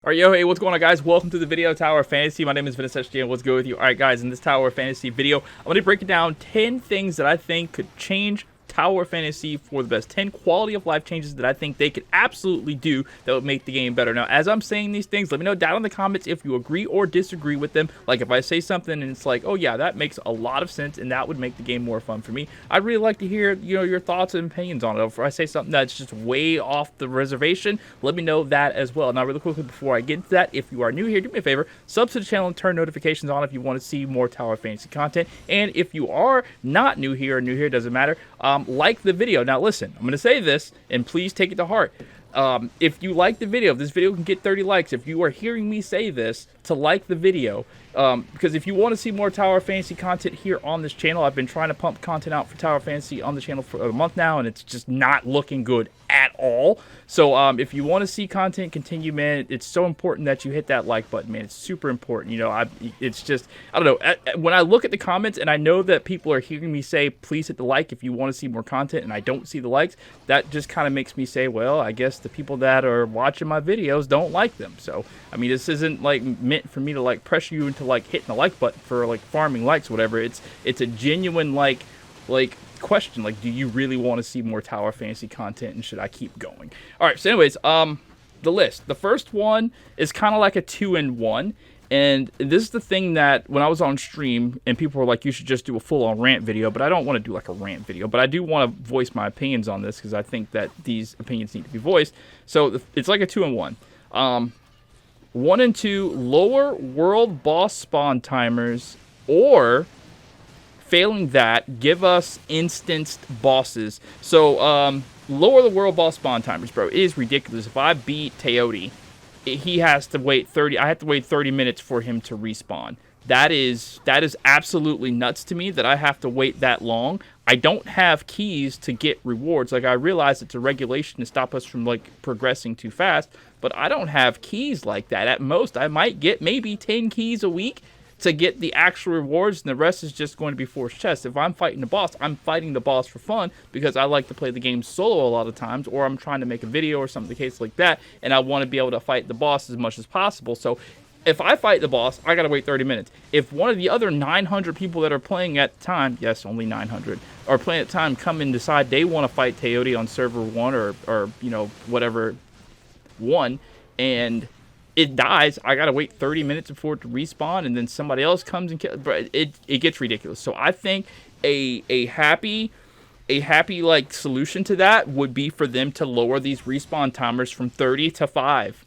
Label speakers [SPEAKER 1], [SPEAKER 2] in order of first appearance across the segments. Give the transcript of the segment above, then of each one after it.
[SPEAKER 1] Alright, yo, hey, what's going on, guys? Welcome to the video, Tower of Fantasy. My name is Ventus, and what's good with you? Alright, guys, in this Tower of Fantasy video, I'm going to break down 10 things that I think could change Tower of Fantasy for the best. 10 quality of life changes that I think they could absolutely do that would make the game better. Now, as I'm saying these things, let me know down in the comments if you agree or disagree with them. Like, if I say something and it's like, oh yeah, that makes a lot of sense and that would make the game more fun for me, I'd really like to hear, your thoughts and opinions on it. If I say something that's just way off the reservation, let me know that as well. Now, really quickly before I get to that, if you are new here, do me a favor, sub to the channel and turn notifications on if you want to see more Tower of Fantasy content. And if you are not new here or new here, doesn't matter, like the video. Now listen, I'm going to say this, and please take it to heart. If you like the video, if this video can get 30 likes, if you are hearing me say this, to like the video, because if you want to see more Tower of Fantasy content here on this channel, I've been trying to pump content out for Tower of Fantasy on the channel for a month now, and it's just not looking good at all. So if you want to see content continue, man, it's so important that you hit that like button, man. It's super important. It's just, I don't know, when I look at the comments and I know that people are hearing me say, please hit the like if you want to see more content, and I don't see the likes, that just kind of makes me say, well, I guess the people that are watching my videos don't like them. So, I mean, this isn't like meant for me to like pressure you into like hitting the like button for like farming likes or whatever. It's a genuine like question, like, do you really want to see more Tower Fantasy content, and should I keep going? All right, so anyways, the list, the first one is kind of like a 2-in-1, and this is the thing that when I was on stream and people were like, you should just do a full-on rant video, but I don't want to do like a rant video, but I do want to voice my opinions on this because I think that these opinions need to be voiced. So it's like a 2-in-1. 1 and 2, lower world boss spawn timers, or failing that, give us instanced bosses. So, lower the world boss spawn timers, bro. It is ridiculous. If I beat Teodi, he has to wait 30. I have to wait 30 minutes for him to respawn. That is absolutely nuts to me that I have to wait that long. I don't have keys to get rewards. Like, I realize it's a regulation to stop us from like progressing too fast, but I don't have keys like that. At most, I might get maybe 10 keys a week to get the actual rewards, and the rest is just going to be forced chests. If I'm fighting the boss, I'm fighting the boss for fun because I like to play the game solo a lot of times, or I'm trying to make a video or something the case like that, and I want to be able to fight the boss as much as possible. So if I fight the boss, I gotta wait 30 minutes. If one of the other 900 people that are playing at the time, yes, only 900, are playing at the time, come and decide they want to fight Teodi on server 1 or whatever 1, and it dies, I gotta wait 30 minutes before it to respawn, and then somebody else comes and kills. But it gets ridiculous. So I think a happy like solution to that would be for them to lower these respawn timers from 30 to 5.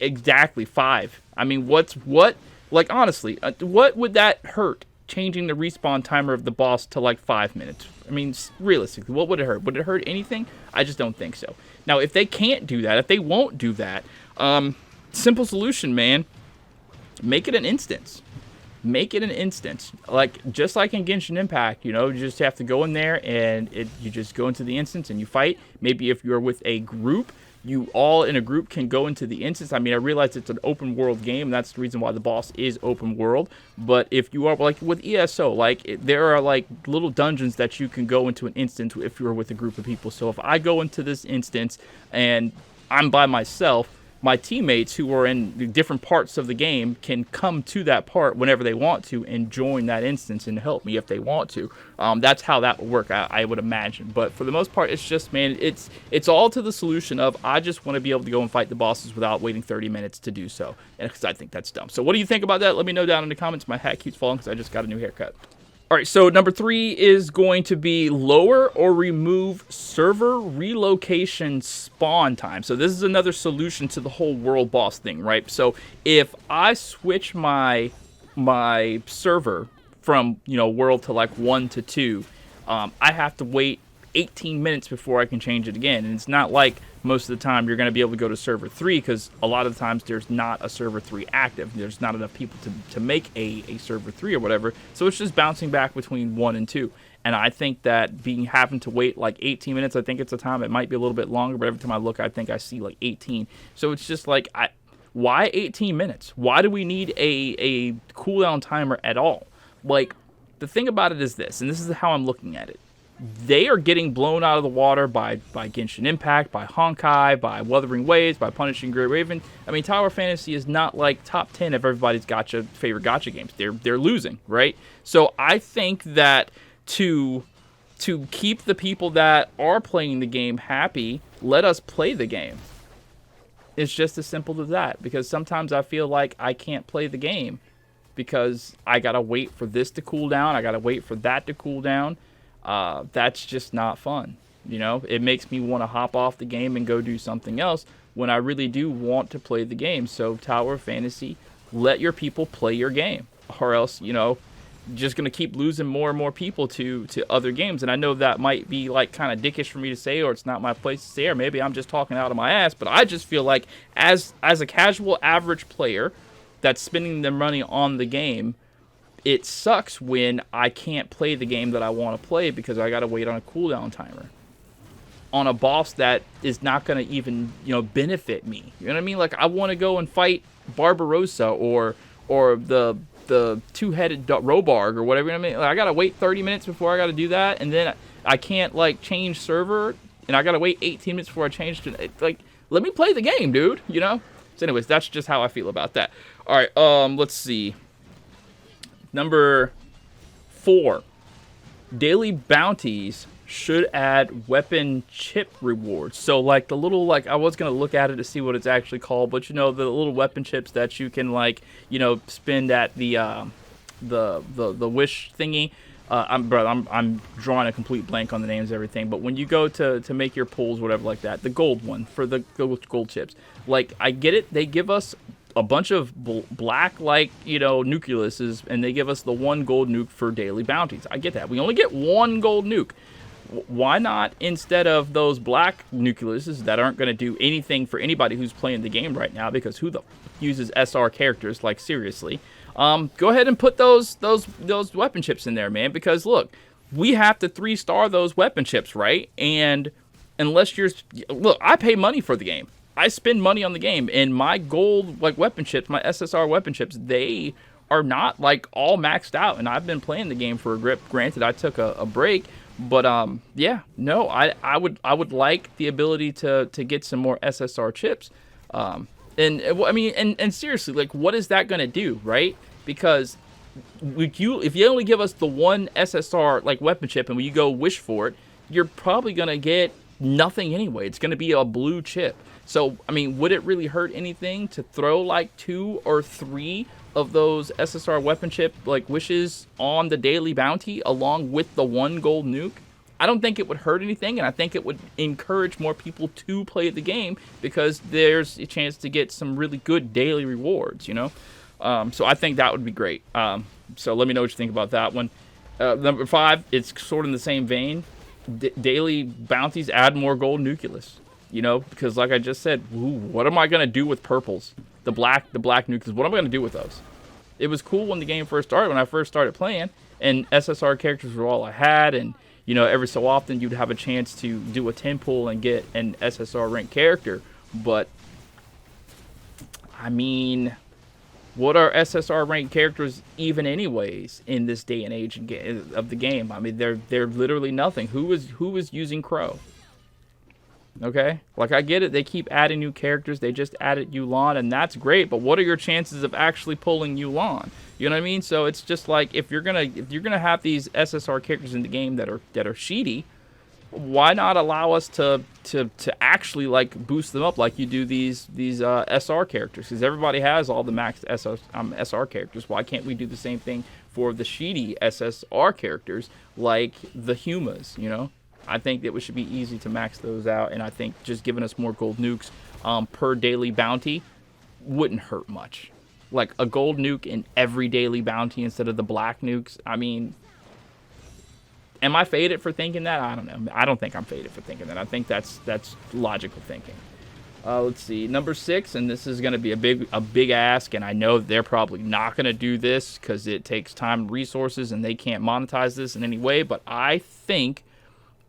[SPEAKER 1] Exactly 5. I mean, like, honestly, what would that hurt? Changing the respawn timer of the boss to like 5 minutes. I mean, realistically, what would it hurt? Would it hurt anything? I just don't think so. Now, if they can't do that, if they won't do that, simple solution, man. Make it an instance. Make it an instance. Like, just like in Genshin Impact, you just have to go in there and you just go into the instance and you fight. Maybe if you're with a group, you all in a group can go into the instance. I mean, I realize it's an open world game. That's the reason why the boss is open world. But if you are like with ESO, there are like little dungeons that you can go into an instance if you're with a group of people. So if I go into this instance and I'm by myself, my teammates who are in different parts of the game can come to that part whenever they want to and join that instance and help me if they want to. That's how that would work, I would imagine. But for the most part, it's just, man, it's all to the solution of I just want to be able to go and fight the bosses without waiting 30 minutes to do so. And because I think that's dumb. So what do you think about that? Let me know down in the comments. My hat keeps falling because I just got a new haircut. All right, so number 3 is going to be lower or remove server relocation spawn time. So this is another solution to the whole world boss thing, right? So if I switch my server from, world to like 1 to 2, I have to wait 18 minutes before I can change it again. And it's not like most of the time you're going to be able to go to server 3 because a lot of the times there's not a server 3 active. There's not enough people to make a server 3 or whatever. So it's just bouncing back between 1 and 2. And I think that having to wait like 18 minutes, I think it's the time. It might be a little bit longer, but every time I look, I think I see like 18. So it's just like, why 18 minutes? Why do we need a cooldown timer at all? Like, the thing about it is this, and this is how I'm looking at it. they are getting blown out of the water by Genshin Impact, by Honkai, by Wuthering Waves, by Punishing Great Raven. I mean, Tower Fantasy is not like top 10 of everybody's favorite gacha games. They're losing, right? So I think that to keep the people that are playing the game happy, let us play the game. It's just as simple as that, because sometimes I feel like I can't play the game because I gotta wait for this to cool down, I gotta wait for that to cool down. That's just not fun. You know, it makes me want to hop off the game and go do something else when I really do want to play the game. So Tower Fantasy, let your people play your game, or else, you know, just going to keep losing more and more people to other games. And I know that might be like kind of dickish for me to say, or it's not my place to say, or maybe I'm just talking out of my ass, but I just feel like as a casual average player that's spending their money on the game, it sucks when I can't play the game that I want to play because I got to wait on a cooldown timer on a boss that is not going to even, you know, benefit me. You know what I mean? Like, I want to go and fight Barbarossa or the two-headed Robarg or whatever. You know what I mean? Like, I got to wait 30 minutes before I got to do that, and then I can't, like, change server, and I got to wait 18 minutes before I change to, like, let me play the game, dude, you know? So anyways, that's just how I feel about that. All right, let's see. Number 4, daily bounties should add weapon chip rewards. So like the little, like, I was gonna look at it to see what it's actually called, but you know, the little weapon chips that you can, like, you know, spend at the wish thingy. I'm drawing a complete blank on the names and everything, but when you go to make your pulls, whatever like that, the gold one for the gold chips, like, I get it, they give us a bunch of black, like, you know, nucleuses, and they give us the 1 gold nuke for daily bounties. I get that. We only get 1 gold nuke. Why not, instead of those black nucleuses that aren't going to do anything for anybody who's playing the game right now, because who the uses SR characters, like, seriously, go ahead and put those weapon chips in there, man, because look, we have to 3-star those weapon chips, right? And unless look, I pay money for the game. I spend money on the game, and my gold, like, weapon chips, my SSR weapon chips, they are not, like, all maxed out, and I've been playing the game for a grip. Granted, I took a break, but yeah, no, I would like the ability to get some more SSR chips. And I mean, and seriously, like, what is that gonna do, right? Because if you only give us the 1 SSR, like, weapon chip, and when you go wish for it, you're probably gonna get nothing anyway. It's gonna be a blue chip. So, I mean, would it really hurt anything to throw, like, 2 or 3 of those SSR weapon chip, like, wishes on the daily bounty along with the 1 gold nuke? I don't think it would hurt anything, and I think it would encourage more people to play the game because there's a chance to get some really good daily rewards, you know? So I think that would be great. So let me know what you think about that one. Number 5, it's sort of in the same vein. Daily bounties add more gold nucleus. You know, because like I just said, what am I going to do with purples? The black nucleus, what am I going to do with those? It was cool when the game first started, when I first started playing, and SSR characters were all I had, and, you know, every so often you'd have a chance to do a 10 pull and get an SSR ranked character. But, I mean, what are SSR ranked characters even anyways in this day and age of the game? I mean, they're literally nothing. Who is using Crow? Okay, like, I get it, they keep adding new characters. They just added Yu'lon, and that's great, but what are your chances of actually pulling Yu'lon? You know what I mean? So it's just like, if you're gonna have these SSR characters in the game that are sheety, why not allow us to actually, like, boost them up like you do these SR characters? Because everybody has all the maxed SR characters. Why can't we do the same thing for the sheety SSR characters, like the Humas, you know? I think that it should be easy to max those out, and I think just giving us more gold nukes per daily bounty wouldn't hurt much. Like, a gold nuke in every daily bounty instead of the black nukes. I mean, am I faded for thinking that? I don't know. I don't think I'm faded for thinking that. I think that's logical thinking. Let's see, number 6, and this is going to be a big ask, and I know they're probably not going to do this because it takes time and resources, and they can't monetize this in any way, but I think,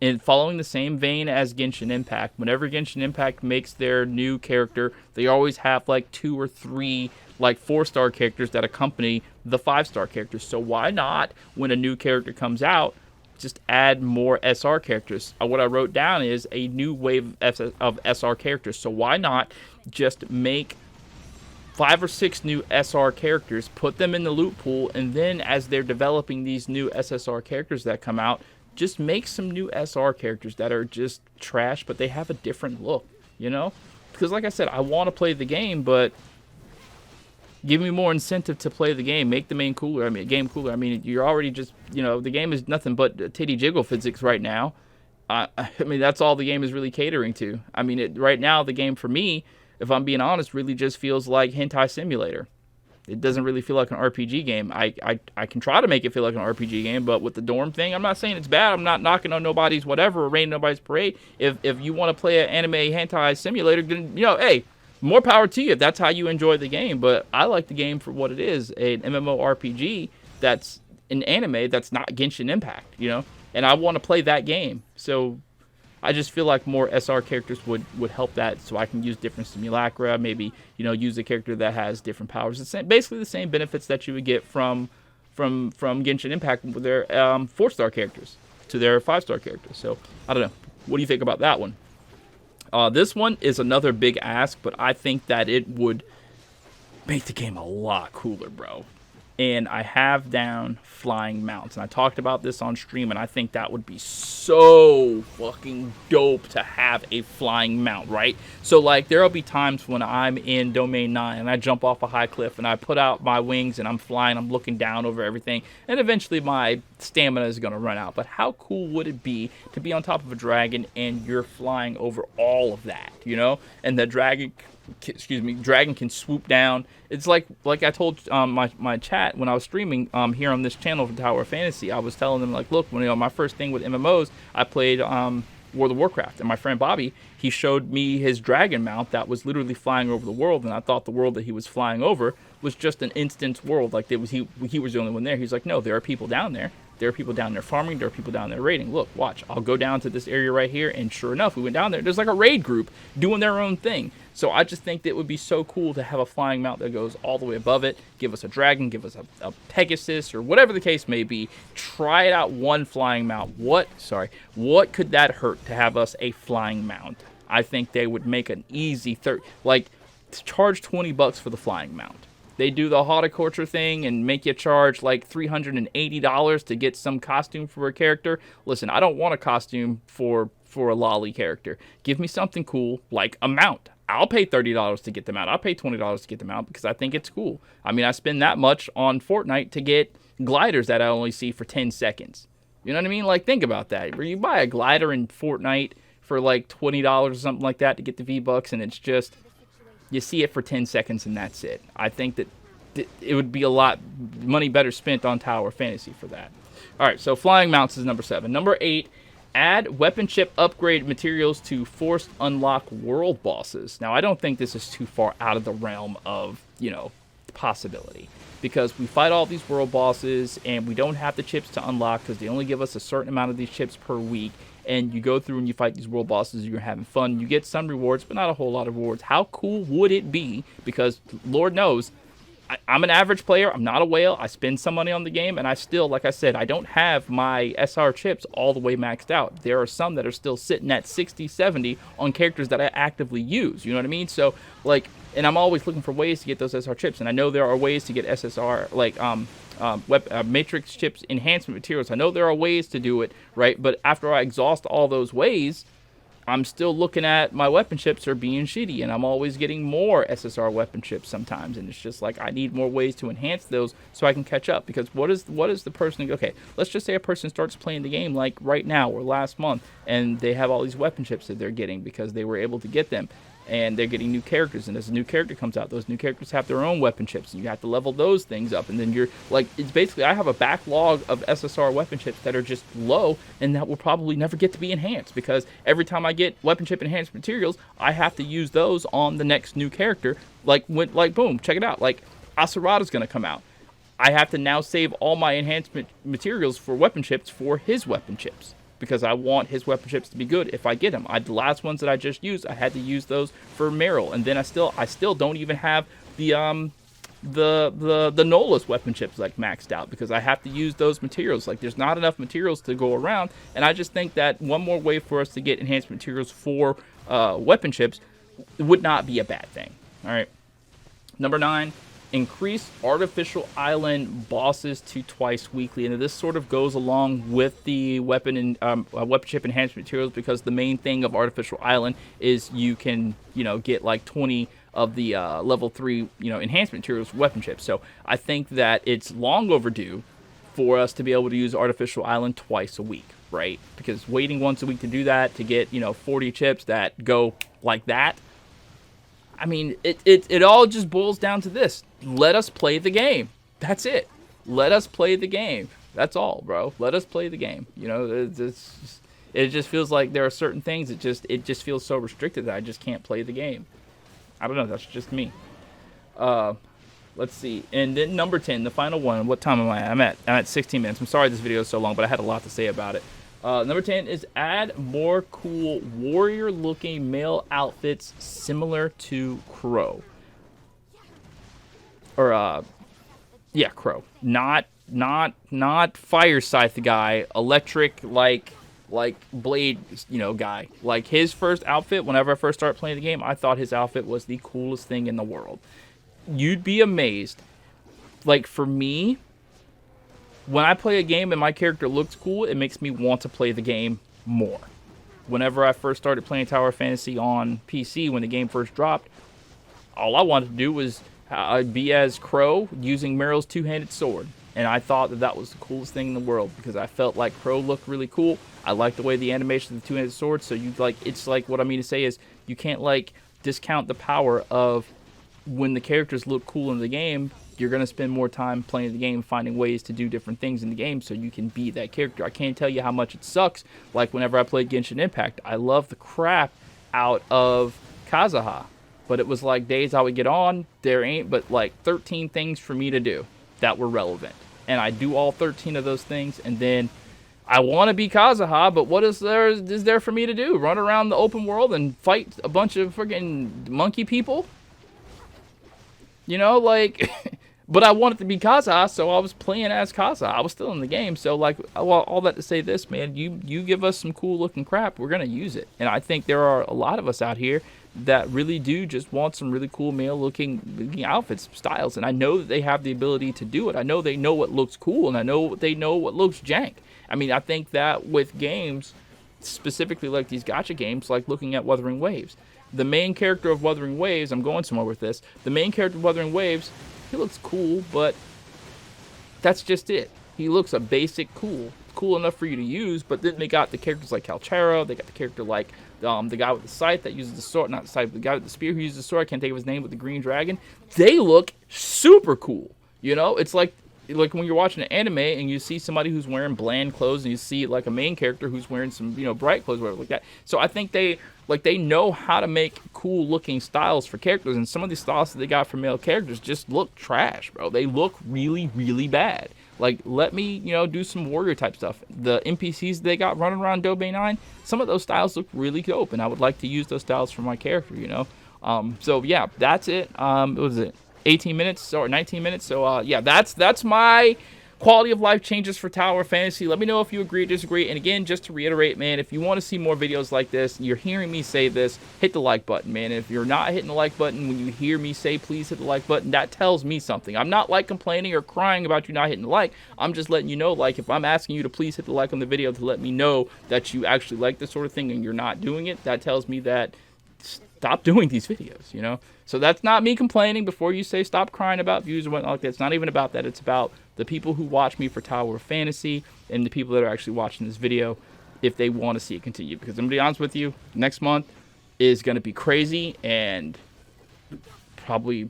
[SPEAKER 1] in following the same vein as Genshin Impact, whenever Genshin Impact makes their new character, they always have, like, 2 or 3, like, 4-star characters that accompany the 5-star characters. So why not, when a new character comes out, just add more SR characters. What I wrote down is a new wave of SR characters. So why not just make 5 or 6 new SR characters, put them in the loot pool, and then as they're developing these new SSR characters that come out, just make some new SR characters that are just trash, but they have a different look, you know? Because like I said, I want to play the game, but give me more incentive to play the game. Make the game cooler. I mean, you're already just, you know, the game is nothing but titty jiggle physics right now. I mean, that's all the game is really catering to. I mean, right now, the game for me, if I'm being honest, really just feels like hentai simulator. It doesn't really feel like an RPG game. I can try to make it feel like an RPG game, but with the dorm thing, I'm not saying it's bad. I'm not knocking on nobody's whatever or raining nobody's parade. If you want to play an anime hentai simulator, then, you know, hey, more power to you if that's how you enjoy the game. But I like the game for what it is, an MMORPG that's an anime that's not Genshin Impact, you know? And I want to play that game. So I just feel like more SR characters would help that, so I can use different Simulacra, maybe, you know, use a character that has different powers. It's basically the same benefits that you would get from Genshin Impact with their 4-star characters to their 5-star characters. So, I don't know. What do you think about that one? This one is another big ask, but I think that it would make the game a lot cooler, bro. And I have down flying mounts. And I talked about this on stream, and I think that would be so fucking dope to have a flying mount, right? So, like, there'll be times when I'm in Domain 9, and I jump off a high cliff, and I put out my wings, and I'm flying, I'm looking down over everything, and eventually my stamina is going to run out. But how cool would it be to be on top of a dragon, and you're flying over all of that, you know? And the dragon can swoop down. It's like I told my chat when I was streaming here on this channel for Tower of Fantasy. I was telling them, like, look, when, you know, my first thing with MMOs, I played World of Warcraft, and my friend Bobby, he showed me his dragon mount that was literally flying over the world, and I thought the world that he was flying over was just an instance world, like he was the only one there. He's like, no, there are people down there. There are people down there farming. There are people down there raiding. Look, watch. I'll go down to this area right here, and sure enough, we went down there. There's like a raid group doing their own thing. So I just think that it would be so cool to have a flying mount that goes all the way above it. Give us a dragon, give us a Pegasus, or whatever the case may be. Try it out, one flying mount. What could that hurt to have us a flying mount? I think they would make an easy charge $20 for the flying mount. They do the horticulture thing and make you charge like $380 to get some costume for a character. Listen, I don't want a costume for a lolly character. Give me something cool like a mount. I'll pay $30 to get them out. I'll pay $20 to get them out because I think it's cool. I mean, I spend that much on Fortnite to get gliders that I only see for 10 seconds. You know what I mean? Like, think about that. Where you buy a glider in Fortnite for like $20 or something like that to get the V-Bucks, and it's just, you see it for 10 seconds and that's it. I think that it would be a lot money better spent on Tower Fantasy for that. All right, so flying mounts is number 7. Number 8, add weapon chip upgrade materials to forced unlock world bosses. Now, I don't think this is too far out of the realm of, you know, possibility, because we fight all these world bosses and we don't have the chips to unlock because they only give us a certain amount of these chips per week. And you go through and you fight these world bosses, you're having fun, you get some rewards, but not a whole lot of rewards. How cool would it be? Because Lord knows, I'm an average player, I'm not a whale, I spend some money on the game, and I still, like I said, I don't have my SR chips all the way maxed out. There are some that are still sitting at 60, 70 on characters that I actively use, you know what I mean? So, like, and I'm always looking for ways to get those SR chips, and I know there are ways to get SSR, like, matrix chips enhancement materials. I know there are ways to do it, right? But after I exhaust all those ways, I'm still looking at my weapon chips are being shitty, and I'm always getting more SSR weapon chips sometimes, and it's just like I need more ways to enhance those so I can catch up. Because what is the person? Okay, let's just say a person starts playing the game like right now or last month, and they have all these weapon chips that they're getting because they were able to get them. And they're getting new characters, and as a new character comes out, those new characters have their own weapon chips, and you have to level those things up, and then you're like, it's basically, I have a backlog of SSR weapon chips that are just low, and that will probably never get to be enhanced, because every time I get weapon chip enhanced materials, I have to use those on the next new character, like boom, check it out, like Asurada's gonna come out. I have to now save all my enhancement materials for weapon chips for his weapon chips, because I want his weapon chips to be good if I get them. The last ones that I just used, I had to use those for Meryl, and then I still don't even have the the nucleus weapon chips like maxed out because I have to use those materials. Like there's not enough materials to go around, and I just think that one more way for us to get enhanced materials for weapon chips would not be a bad thing. All right. Number 9, increase artificial island bosses to twice weekly, and this sort of goes along with the weapon and weapon chip enhancement materials because the main thing of artificial island is you can get like 20 of the level 3 enhancement materials weapon chips. So I think that it's long overdue for us to be able to use artificial island twice a week, right? Because waiting once a week to do that to get 40 chips that go like that, I mean, it all just boils down to this. Let us play the game. That's it. Let us play the game. That's all, bro. Let us play the game. It just feels like there are certain things it just feels so restricted that I just can't play the game. I don't know. That's just me. Let's see. And then number 10, the final one. What time am I at? I'm at 16 minutes. I'm sorry this video is so long, but I had a lot to say about it. Number 10 is add more cool warrior-looking male outfits similar to Crow. Or, yeah, Crow. Not fire scythe guy. Electric, like blade, guy. Like his first outfit, whenever I first started playing the game, I thought his outfit was the coolest thing in the world. You'd be amazed. Like, for me, when I play a game and my character looks cool, it makes me want to play the game more. Whenever I first started playing Tower Fantasy on PC, when the game first dropped, all I wanted to do was be as Crow using Meryl's two-handed sword. And I thought that was the coolest thing in the world because I felt like Crow looked really cool. I liked the way the animation of the two-handed sword. So it's like what I mean to say is you can't discount the power of when the characters look cool in the game. You're going to spend more time playing the game, finding ways to do different things in the game so you can be that character. I can't tell you how much it sucks. Like whenever I played Genshin Impact, I love the crap out of Kazuha. But it was like days I would get on, there ain't but like 13 things for me to do that were relevant. And I do all 13 of those things, and then I want to be Kazuha, but what is there for me to do? Run around the open world and fight a bunch of freaking monkey people? But I wanted to be Kazuha, so I was playing as Kazuha. I was still in the game, so all that to say this, man, you give us some cool looking crap, we're gonna use it. And I think there are a lot of us out here that really do just want some really cool male looking outfits, styles, and I know that they have the ability to do it. I know they know what looks cool, and I know they know what looks jank. I mean, I think that with games, specifically like these gacha games, like looking at Wuthering Waves, the main character of Wuthering Waves, I'm going somewhere with this, the main character of Wuthering Waves, he looks cool, but that's just it. He looks a basic cool enough for you to use, but then they got the characters like Calchero, they got the character like the guy with the scythe that uses the sword, not the scythe, but the guy with the spear who uses the sword, I can't think of his name, with the green dragon. They look super cool, It's like when you're watching an anime and you see somebody who's wearing bland clothes and you see like a main character who's wearing some, bright clothes, whatever like that. So I think they know how to make cool looking styles for characters, and some of these styles that they got for male characters just look trash, bro. They look really, really bad. Like, let me, do some warrior type stuff. The NPCs they got running around Dobe 9, some of those styles look really dope, and I would like to use those styles for my character, So yeah, that's it. What was it? 18 minutes or 19 minutes. So yeah, that's my quality of life changes for Tower Fantasy. Let me know if you agree or disagree. And again, just to reiterate, man, if you want to see more videos like this, you're hearing me say this, hit the like button, man. If you're not hitting the like button when you hear me say please hit the like button, that tells me something. I'm not complaining or crying about you not hitting the like. I'm just letting you know, if I'm asking you to please hit the like on the video to let me know that you actually like this sort of thing and you're not doing it, that tells me that stop doing these videos, So that's not me complaining before you say stop crying about views or whatnot like that. It's not even about that. It's about the people who watch me for Tower of Fantasy and the people that are actually watching this video if they want to see it continue. Because I'm going to be honest with you, next month is going to be crazy and probably,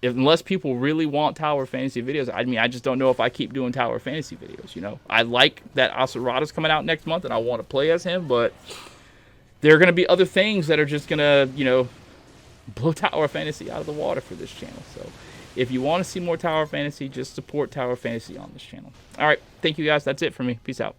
[SPEAKER 1] unless people really want Tower of Fantasy videos, I just don't know if I keep doing Tower of Fantasy videos, I like that Asurata's coming out next month and I want to play as him, but there are going to be other things that are just going to, blow Tower Fantasy out of the water for this channel. So if you want to see more Tower Fantasy, just support Tower Fantasy on this channel. All right. Thank you guys. That's it for me. Peace out.